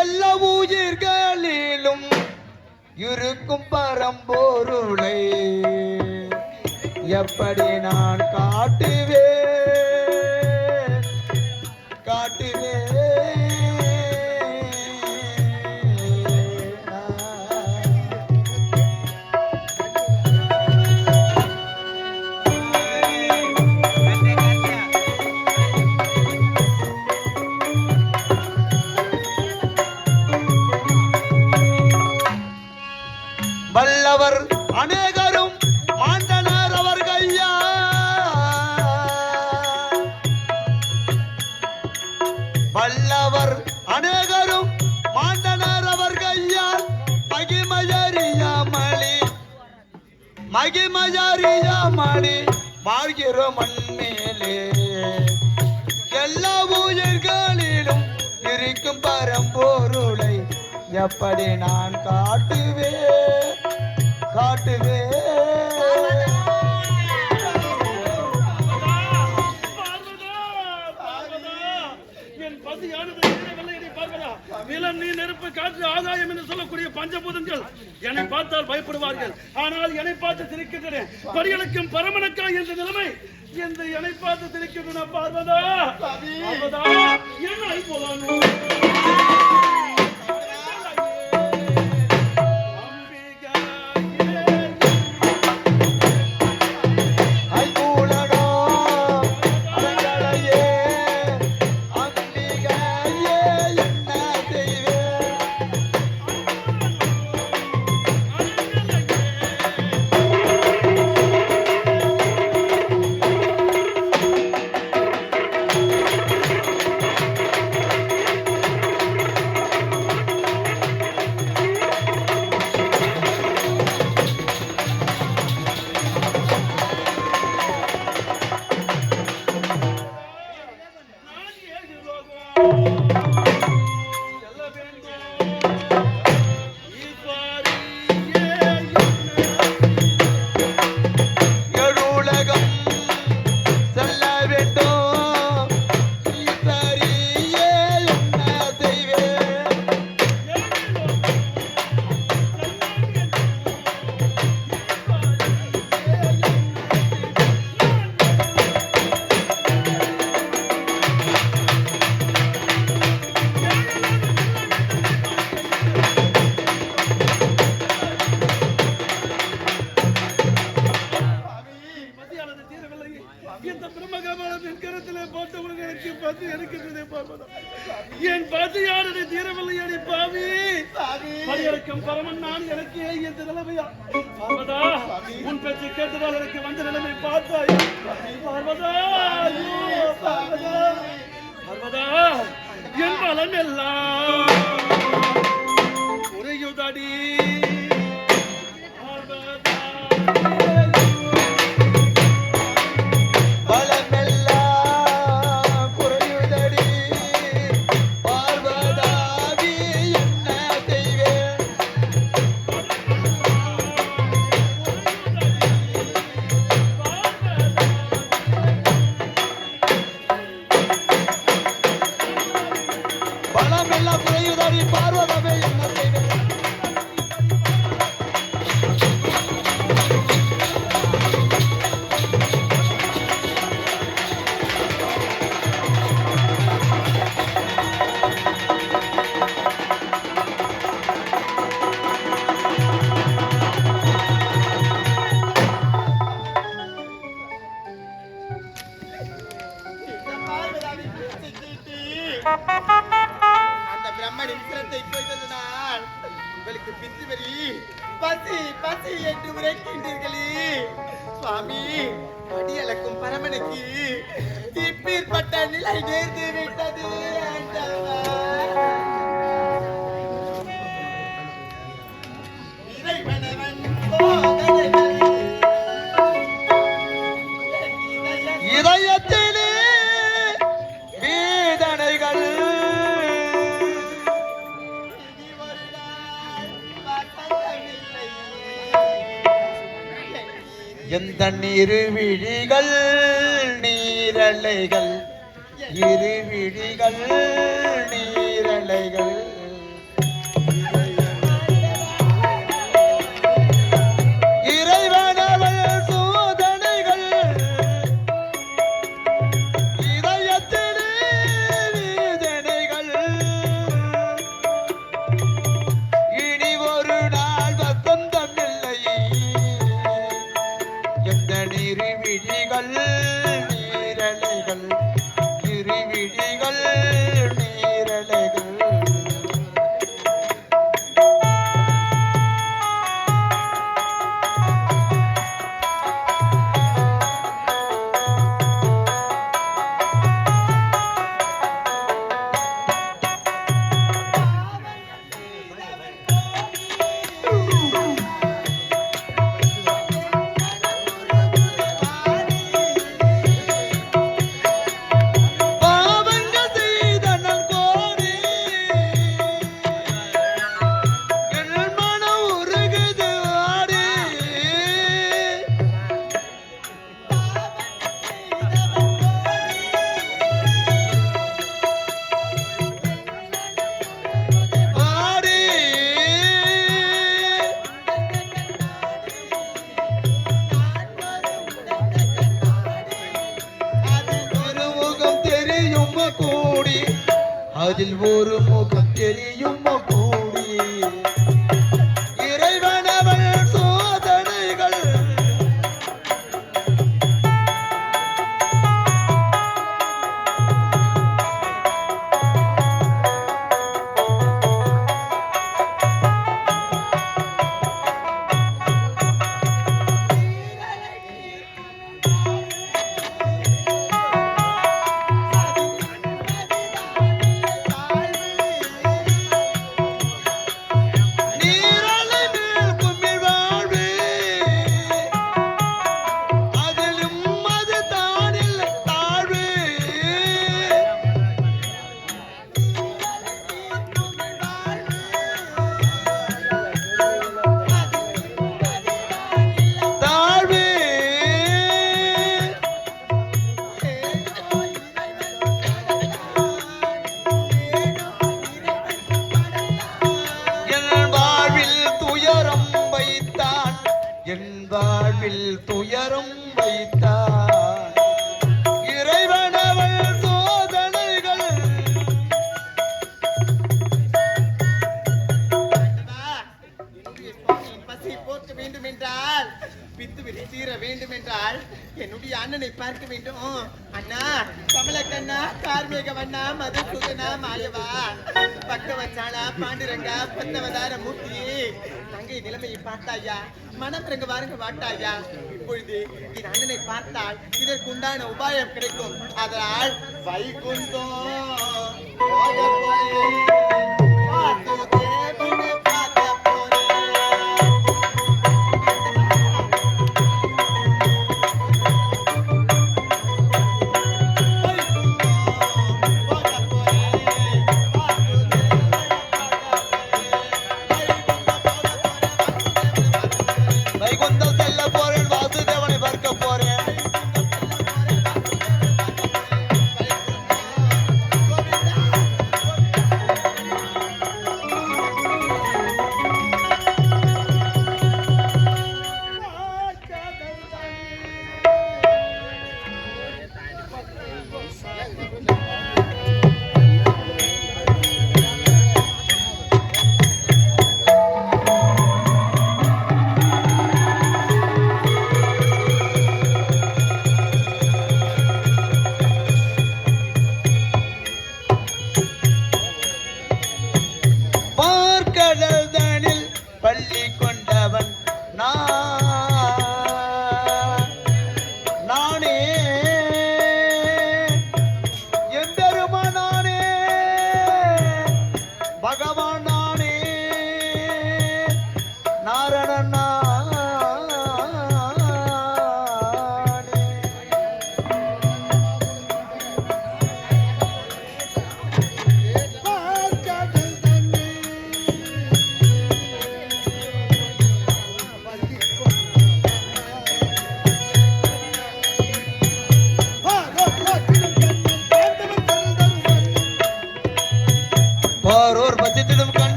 எல்லா உயிர்களிலும் இருக்கும் பரம்பொருளை எப்படி நான் காட்டுவேன் காட்டுவேன். வல்லவர் அநேகரும் மாண்டனர் அவர் கையா, வல்லவர் அநேகரும் மாண்டனர் அவர் கையால் மகிமயறியாமணி வாழ்கிறோம் மண்மேலே. எல்லா உயிர்களிலும் இருக்கும் பரம்பொருளை எப்படி நான் காட்டுவேன் காட்டுவேன். நிலம், நீர், நெருப்பு, காற்று, ஆகாயம் என்று சொல்லக்கூடிய பஞ்சபூதங்கள் என்னை பார்த்தால் பயப்படுவார்கள். ஆனால் என்னை பார்த்து சிரிக்கின்றன. படிகளுக்கும் பரமனக்கா என்ற நிலைமை என்று என்னை பார்த்து சிரிக்கின்றன. பார்வதா பார்வதா என்னை போலாம் என் பசியானது தீரவில்லை. பாவி படிகளுக்கும் பரமன் நான் எனக்கு எந்த நிலைமையா பார்வதா? உன் பேச்சு கேட்டதால் எனக்கு வந்த நிலைமை பார்த்தாய் பார்வதா. பார்வதா பார்வதா என் பலம் எல்லாம் உரையுதடி அந்த பிரம்மனின் சிரத்தை கொய்ததனால் உங்களுக்கு பித்து வரி பசி பசி என்று உரைக்கின்றீர்களே சுவாமி. அடியளக்கும் பரமனுக்கு இப்பேற்பட்ட நிலை நேர்ந்து விட்டது. இதயத்திலே வேதனைகள் எந்த இருவிழிகள் நீரலைகள் இருவிழிகள் நீரலைகள் இறைவனவள் சோதனைகள் இதயத்திலே வேதனைகள் இனி ஒரு நாள் வசந்தமில்லை எந்த இருவிழிகள் நீரலைகள் இருவிழிகள் நீரலைகள் பாவங்கள் செய்த நம் கோரி என் மனம் உருகுது ஆடி ஆடி ஒரு முகம் தெரியும் கூடி அதில் ஒரு முகம் தெரியும் கூடி இறைவனவள் சோதனைகள் நீரலை மேல் குமிழ் வாழ்வு அதிலும் அது தானில் தாழ்வு தாழ்வு என் வாழ்வில் துயரம் வைத்தான் என் வாழ்வில் துயரம் வைத்தான் இறைவனவள் சோதனைகள் என்னுடைய சுவாமியின் பசி போக்க வேண்டும் என்றால் பித்து விரி தீர வேண்டும் என்றால் என்னுடைய அண்ணனை பார்க்க வேண்டும். அண்ணா கமலக்கண்ணா கார்மேக வண்ணா மதுசூதனா மாயவா பக்கவச்சானா பாண்டுரங்கா பத்தவதார மூர்த்தி தங்கை நிலைமையை பார்த்தாயா மனம் இறங்க வாருங்க வாட்டாயா. இப்பொழுது என் அண்ணனை பார்த்தால் இதற்குண்டான உபாயம் கிடைக்கும். அதனால் வைகுந்தம் போகப் போறேன். பார்த்து தேவனை பார்க்கப் போறேன். வைகுந்தம் செல்ல போறேன் வாசுதேவனை பார்க்க போறேன் கோவிந்தா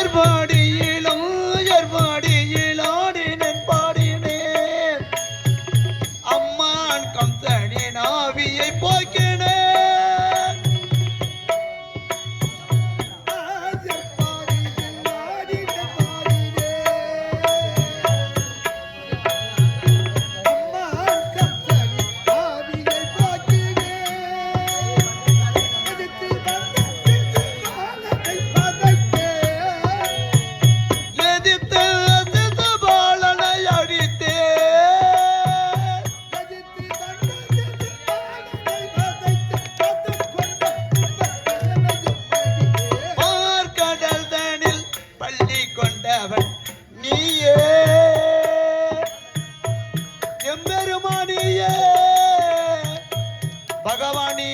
ஏர்பாடியிலும் ஏர்பாடியிலாடினேன் பாடினேன் அம்மான் கம்சனின் ஆவியை போக்கினேன் நீயே எம்பெருமானியே பகவானியே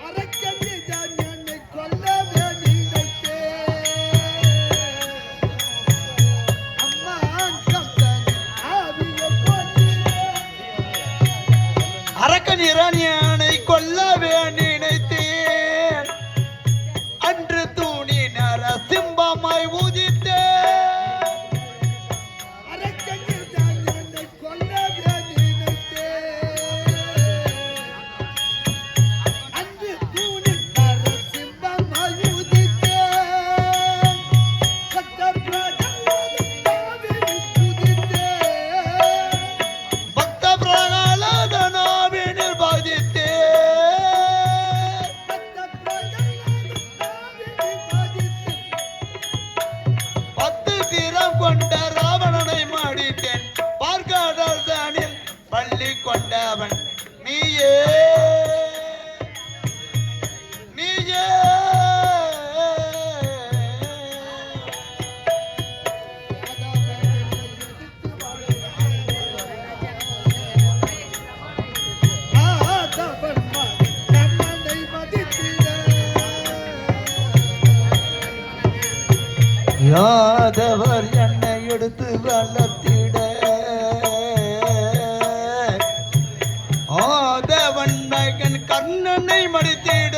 அரக்கனே என்னை கொல்லவே நினைத்தேன் அம்மா கம்சன் ஆவியை போக்கினேன் அரக்கன் இரணியனை கொல்லவே நினைத்தேன் அன்று தூணி நரசிம்மமாய் உதித்தேன் அரக்கனே என்னை கொல்லவே நினைத்தேன் அன்று தூணி நரசிம்மமாய் உதித்தேன் பக்த பிரகலாதனாவினில் உதித்தேன் பக்த பிரகலாதனாவினில் பாதித்தேன் பத்து தீரம் கொண்ட ராவணனை மாடித்தேன் பார்க்காதல் தானில் பள்ளி கொண்டவன் நீயே நீயே யாதவர் என்னை எடுத்து வளர்த்திட ஆதவன் மகன் கர்ணனை மடித்திட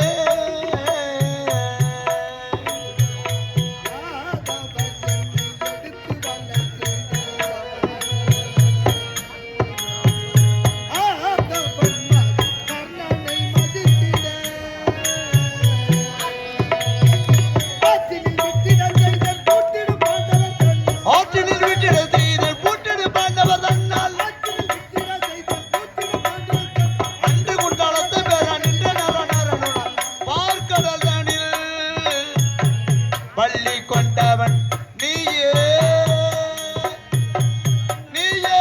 ஆற்றினில் விட்டிட செய்தல் பூட்டிடு பாண்டவர் தன்னால் அன்று குண்டாலத்து பேரா நின்ற நரநரனுடன் பார்க்கடல் தனில் பள்ளி கொண்டவன் நீயே நீயே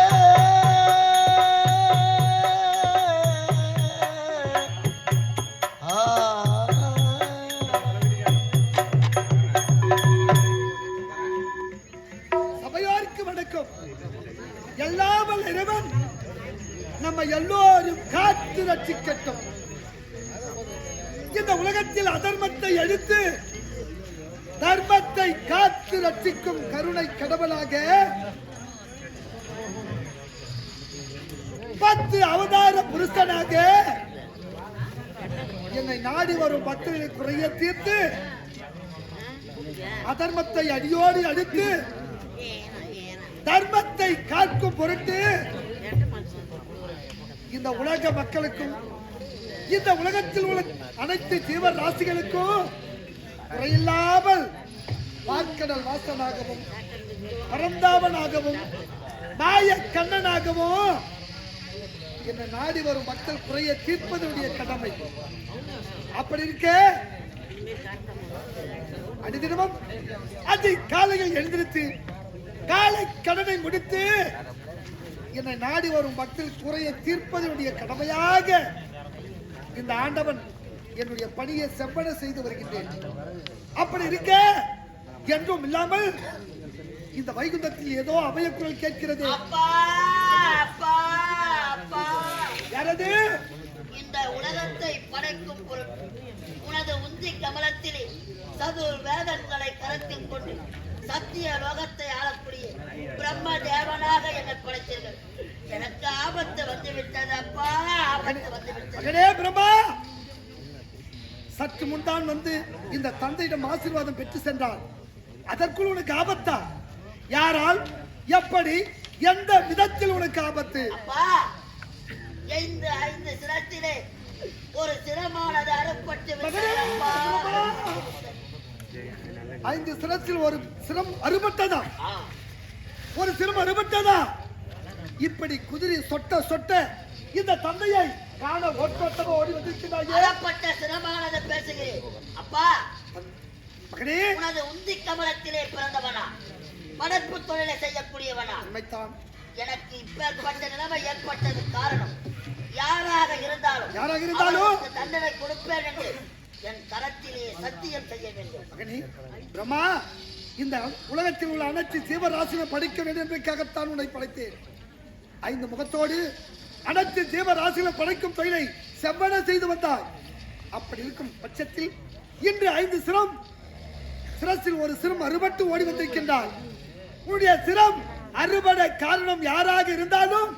சபையோருக்கு வணக்கம். எல்லாமல் இறைவன் நம்ம எல்லோரும் காத்து ரட்சிக்கட்டும். இந்த உலகத்தில் அதர்மத்தை எடுத்து தர்மத்தை காத்து ரட்சிக்கும் கருணை கடவுளாக 10 அவதார புருஷனாக என்னை நாடி வரும் பக்தர்களின் குறையை தீர்த்து அதர்மத்தை அடியோடு அடித்து தர்மத்தை காக்கும் பொருட்டு இந்த உலக மக்களுக்கும் இந்த உலகத்தில் உள்ள அனைத்து ஜீவராசிகளுக்கும் குறையில்லாமல் வார்க்கடல் வாசனாகவும் பரந்தாவனாகவும் மாய கண்ணனாகவும் என்னை நாடி வரும் மக்கள் குறையை தீர்ப்பதனுடைய கடமை. அப்படி இருக்க அடிதினமும் அதை காலையில் எழுந்திருத்து காலை கடனை முடித்து என்னை நாடி வரும் மக்கள் குறையை தீர்ப்பதனுடைய கடமையாக இந்த ஆண்டவன் என்னுடைய பணியை செவ்வன செய்து வருகின்றேன். அப்படி இருக்க என்றும் இல்லாமல் இந்த வைகுந்தத்தில் ஏதோ அபயக்குரல் கேட்கிறது. யாரது? இந்த உலகத்தை படைக்கும் பொருட்டு உனது உந்தி கமலத்திலே சதுர் வேதங்களை கருத்தில் கொண்டு சத்திய லோகத்தை ஆளக்கூடிய பிரம்ம தேவனாக என்னை படைத்தீர்கள். எனக்கு ஆபத்து வந்து விட்டது அப்பா, ஆபத்து வந்து விட்டது. பிரம்மா, சற்று முன்தான் வந்து இந்த தந்தையிடம் ஆசீர்வாதம் பெற்று சென்றார். அதற்குள் உனக்கு ஆபத்தா? யாரால், எப்படி, எந்த விதத்தில் உனக்கு ஆபத்து? அப்பா, இந்த 5 சிரத்திலே ஒரு சிரமானது அறுபட்டு விட்டதப்பா. 5 சிரத்தில் ஒரு சிரம் அறுபட்டதா? ஒரு சிரம் அறுபட்டதா? இப்படி குதிரை சொட்ட சொட்ட இந்த தந்தையை காண ஓட்டோட்டமா ஓடி வந்திருக்கிறாயே. அறப்பட்ட சிரமானது பேசுகிறேன். அப்பா, மகனே, உனது உந்தி கமலத்திலே பிறந்தவனா, படைப்பு தொழிலை செய்யக்கூடியவனா? உண்மைத்தான். எனக்கு இப்பேற்பட்ட நிலைமை ஏற்பட்டது காரணம் யாராக இருந்தாலும் அவருக்கு தண்டனை கொடுப்பேன் என்று என் கரத்திலே சத்தியம் செய்ய வேண்டும். மகனே, பிரம்மா இந்த உலகத்தில் உள்ள அனைத்து ஜீவராசிகளை படிக்க வேண்டும் என்பதற்காகத்தான் உன்னை படைத்தேன். 5 முகத்தோடு அனைத்து ஜீவராசிகளை படைக்கும் தொழிலை செவ்வன செய்து வந்தாய். அப்படி இருக்கும் பட்சத்தில் இன்று 5 சிரசில் ஒரு சிரம் அறுபட்டு ஓடி வந்திருக்கின்றாய். உன்னுடைய சிரம் அறுபட காரணம் யாராக இருந்தாலும்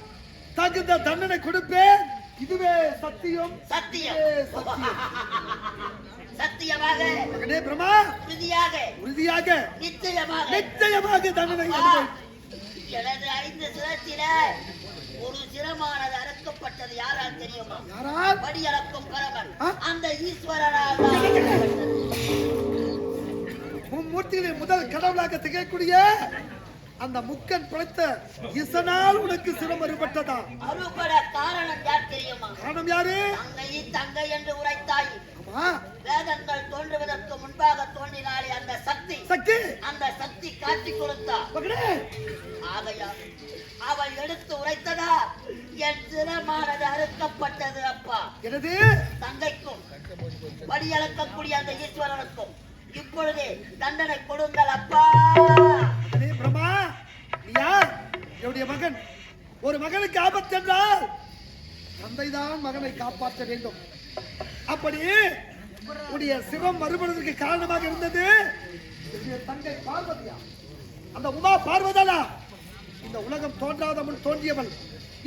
தகுந்த தண்டனை கொடுப்பேன். இதுவே சத்தியம். சத்தியம் சத்தியமாக மகனே பிரம்மா, உறுதியாக நிச்சயமாக தண்டனை அனுபவி. எனது 5 சிரத்தில ஒரு சிரமானது அறுக்கப்பட்டது யாரால் தெரியுமா? யாரால்? படியளக்கும் பரமன், அந்த ஈஸ்வரனால். மும்மூர்த்தியிலே முதல் கடவுளாக திகழக்கூடிய அந்த முக்கன் படைத்த ஈசனால் உனக்கு சிரம் அறுபட்டதா? அறுபட காரணம் யார் தெரியுமா? காரணம் யாரு? தங்கை என்று உரைத்தாய். வேதங்கள் தோன்றுவதற்கு முன்பாக தோன்றினாலே அந்த சக்தி அந்த சக்தி காட்டி கொடுத்தா. ஆகையால் அவள் எடுத்து உரைத்ததா என் சிரமானது அறுக்கப்பட்டது. அப்பா, எனது தங்கைக்கும் படியளக்கக்கூடிய அந்த ஈஸ்வரனுக்கும் இப்பொழுதே தண்டனை கொடுங்கள். அப்பா, பிரம்மா, என்னுடைய மகன், ஒரு மகனுக்கு ஆபத்து என்றால் தந்தைதான் மகனை காப்பாற்ற வேண்டும். அப்படி உடைய சிரம் மறுபடுவதற்கு காரணமாக இருந்தது தங்கை பார்வதியா? அந்த உமா பார்வதானா? இந்த உலகம் தோன்றாத முன் தோன்றியவள்,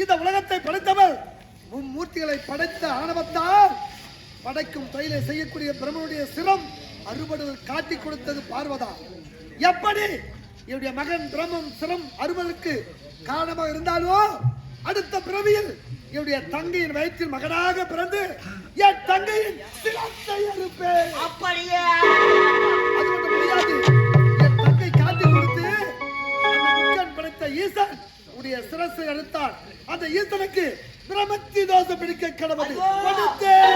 இந்த உலகத்தை படைத்தவள், மும்மூர்த்திகளை படைத்த ஆணவத்தால் படைக்கும் தொழிலை செய்யக்கூடிய பிரம்மனுடைய சிரம் அறுபடுவதற்கு காட்டி கொடுத்தது பார்வதா. எப்படி என்னுடைய மகன் பிரம்மம் சிரம் அறுபதற்கு காரணமாக இருந்தாலும் அடுத்த பிறவியில் என்னுடைய தங்கையின் வயிற்றில் மகனாக பிறந்து என் தங்கையின் சிரத்தை அறுப்பேன். அப்படியே அது மட்டும் முடியாது. என் தங்கை காட்டி கொடுத்து படைத்த ஈசன் உடைய சிரசை அறுத்தான். அந்த ஈசனுக்கு பிரமத்தி தோஷம் பிடிக்க கடவுள் கொடுத்தேன்.